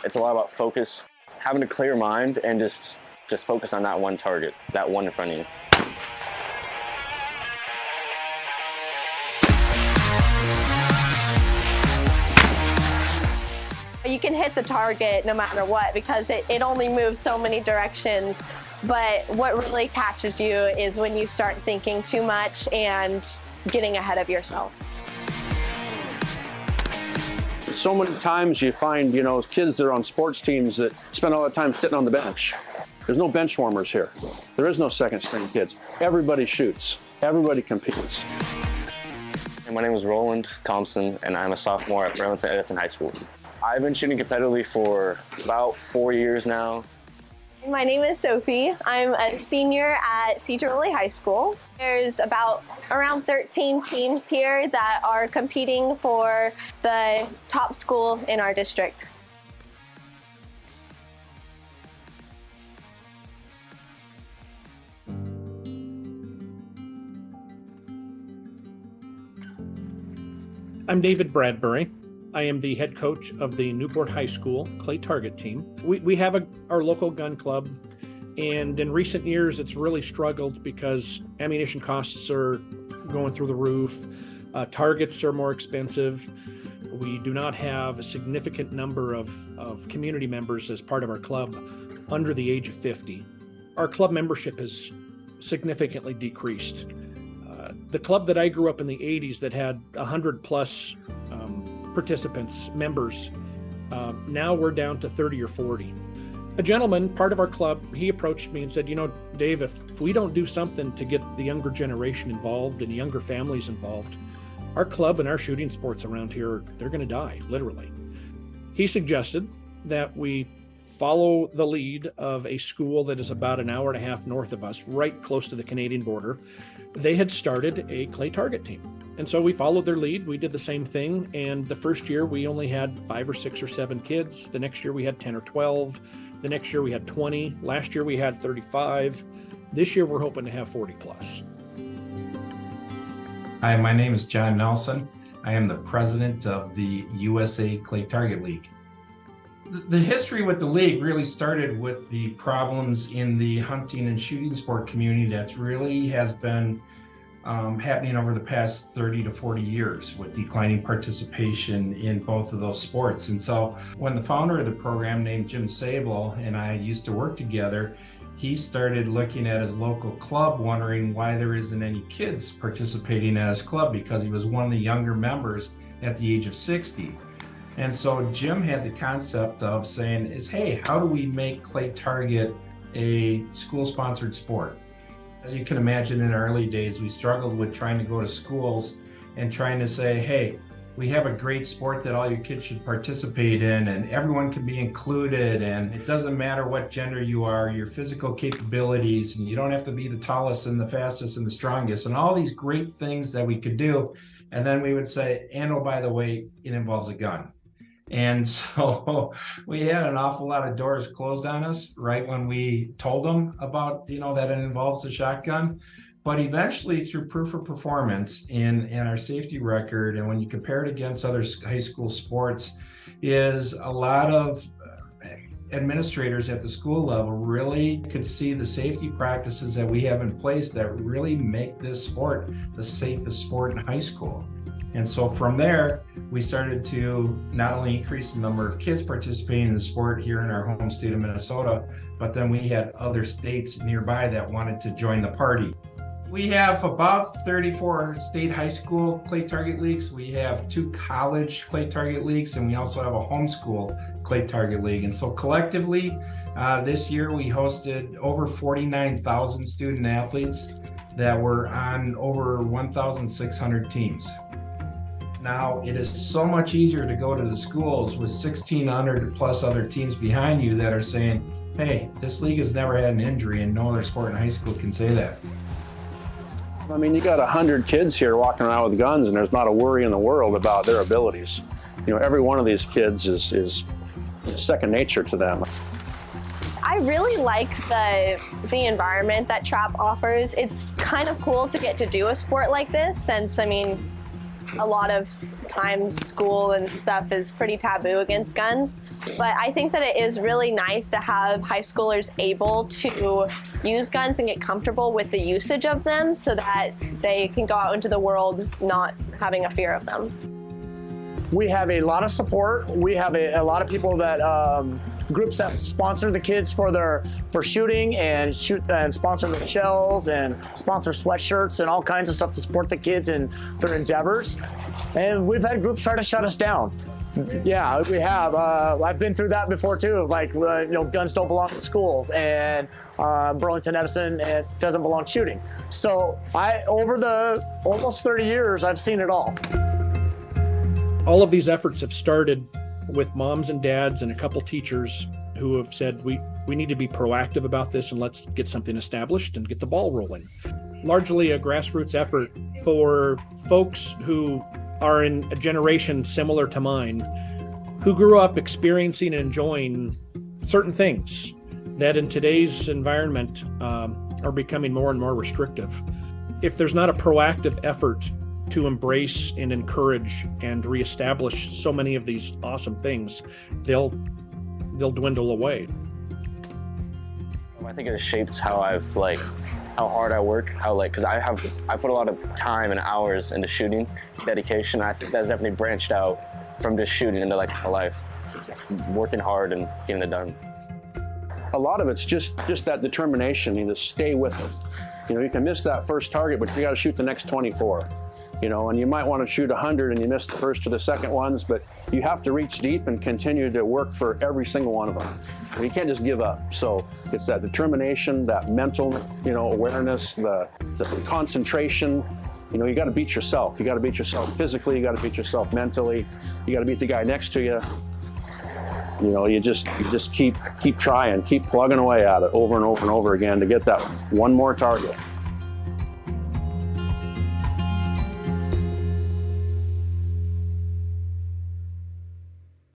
It's a lot about focus, having a clear mind, and just focus on that one target, that one in front of you. You can hit the target no matter what because it only moves so many directions. But what really catches you is when you start thinking too much and getting ahead of yourself. So many times you find, kids that are on sports teams that spend all the time sitting on the bench. There's no bench warmers here. There is no second string kids. Everybody shoots. Everybody competes. And my name is Roland Thompson, and I'm a sophomore at Burlington Edison High School. I've been shooting competitively for about 4 years now. My name is Sophie. I'm a senior at Cedar Lily High School. There's around 13 teams here that are competing for the top school in our district. I'm David Bradbury. I am the head coach of the Newport High School clay target team. We have our local gun club, and in recent years it's really struggled because ammunition costs are going through the roof, targets are more expensive. We do not have a significant number of community members as part of our club under the age of 50. Our club membership has significantly decreased. The club that I grew up in the 80s that had 100 plus participants, members, now we're down to 30 or 40. A gentleman, part of our club, he approached me and said, Dave, if we don't do something to get the younger generation involved and younger families involved, our club and our shooting sports around here, they're going to die, literally. He suggested that we follow the lead of a school that is about an hour and a half north of us, right close to the Canadian border. They had started a clay target team. And so we followed their lead. We did the same thing. And the first year we only had 5 or 6 or 7 kids. The next year we had 10 or 12. The next year we had 20. Last year we had 35. This year we're hoping to have 40 plus. Hi, my name is John Nelson. I am the president of the USA Clay Target League. The history with the league really started with the problems in the hunting and shooting sport community that really has been happening over the past 30 to 40 years with declining participation in both of those sports. And so when the founder of the program, named Jim Sable, and I used to work together, he started looking at his local club, wondering why there isn't any kids participating at his club, because he was one of the younger members at the age of 60. And so Jim had the concept of saying hey, how do we make clay target a school-sponsored sport? As you can imagine, in our early days, we struggled with trying to go to schools and trying to say, hey, we have a great sport that all your kids should participate in and everyone can be included, and it doesn't matter what gender you are, your physical capabilities, and you don't have to be the tallest and the fastest and the strongest, and all these great things that we could do. And then we would say, and oh, by the way, it involves a gun. And so we had an awful lot of doors closed on us right when we told them about, that it involves a shotgun. But eventually, through proof of performance in our safety record, and when you compare it against other high school sports, is a lot of administrators at the school level really could see the safety practices that we have in place that really make this sport the safest sport in high school. And so from there, we started to not only increase the number of kids participating in the sport here in our home state of Minnesota, but then we had other states nearby that wanted to join the party. We have about 34 state high school clay target leagues. We have 2 college clay target leagues, and we also have a homeschool clay target league. And so collectively, this year we hosted over 49,000 student athletes that were on over 1,600 teams. Now, it is so much easier to go to the schools with 1,600 plus other teams behind you that are saying, hey, this league has never had an injury, and no other sport in high school can say that. I mean, you got 100 kids here walking around with guns, and there's not a worry in the world about their abilities. Every one of these kids is second nature to them. I really like the environment that TRAP offers. It's kind of cool to get to do a sport like this since, a lot of times school and stuff is pretty taboo against guns, but I think that it is really nice to have high schoolers able to use guns and get comfortable with the usage of them so that they can go out into the world not having a fear of them. We have a lot of support. We have a lot of people that groups that sponsor the kids for shooting and sponsor the shells and sponsor sweatshirts and all kinds of stuff to support the kids in their endeavors. And we've had groups try to shut us down. Yeah, we have. I've been through that before too. Like, guns don't belong in schools, and Burlington Edison, it doesn't belong shooting. So over the almost 30 years, I've seen it all. All of these efforts have started with moms and dads and a couple teachers who have said, we need to be proactive about this and let's get something established and get the ball rolling. Largely a grassroots effort for folks who are in a generation similar to mine, who grew up experiencing and enjoying certain things that in today's environment are becoming more and more restrictive. If there's not a proactive effort to embrace and encourage and reestablish so many of these awesome things, they'll dwindle away. I think it shaped how how hard I work, because I put a lot of time and hours into shooting, dedication. I think that's definitely branched out from just shooting into my life, just working hard and getting it done. A lot of it's just that determination, to stay with it. You can miss that first target, but you got to shoot the next 24. And you might want to shoot 100 and you miss the first or the second ones, but you have to reach deep and continue to work for every single one of them. You can't just give up. So it's that determination, that mental, awareness, the concentration. You got to beat yourself. You got to beat yourself physically. You got to beat yourself mentally. You got to beat the guy next to you. You just keep trying, keep plugging away at it over and over and over again to get that one more target.